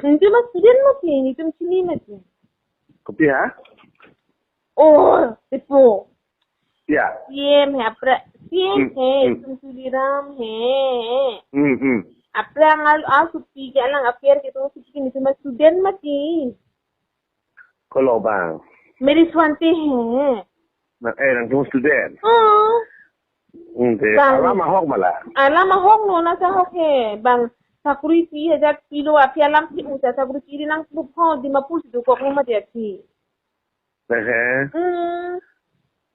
Itu mas student mati, itu sini mati. Kopi ha? Oh, tepo. Ya. CM है अपना CM है तुम सुधीराम है अपना आल सुप्ती के अलग अफेयर के तो सुप्ती नहीं तुम्हारे स्टूडेंट मती Kalau bang. मेरी स्वांति है Nang tuh student. Bang. Alama hok malah. Alama hok no na sa hok है bang sakuri si हजार किलो अफिया लाम की ऊँचा sakuri kiri nang bukan di mapus itu kok rumah dia sih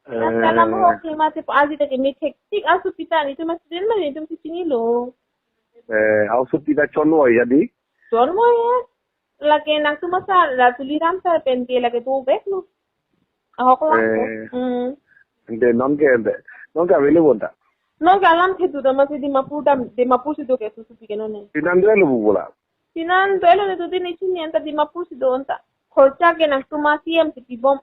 Alam mo okay mati po azi take may hectic aso pita itu mas din man itu si sinilo. Ako pita chono jadi. Chon mo laki nang tumasa la tuliram sa pente laki tu bek no. Ako ko lang. Hindi non ke available ta. No galam ke tu mas di mapusi do ke su pike no ne. Pinandre lo bola. Sinan duelo ne tu din ichini anta di mapusi do anta. Khorcha ke nang tumasi am si pibom.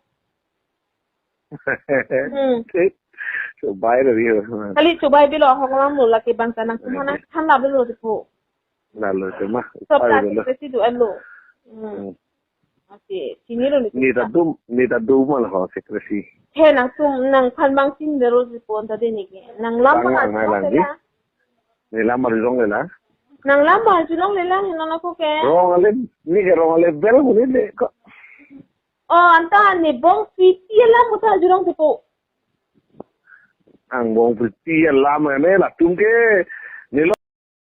Coba review. Kali coba bilo ako lang mo laki bangsa nang kumana hanap bilo tipo. Lalu cuma. Sobra kasi do ano. Ate sinilo ni. Ni tadu malah ho sekresi. He nang nang panbang sindero tipo anta dinig. Nang lama lagi. Ni lama rizong lela. Nang lama julong lela hinon ako ke. Rong ale bel bunyi le kok. Oh, anta ni bong fiti lah muta jurong tipo. Ang bong fiti lama ne la tumke ni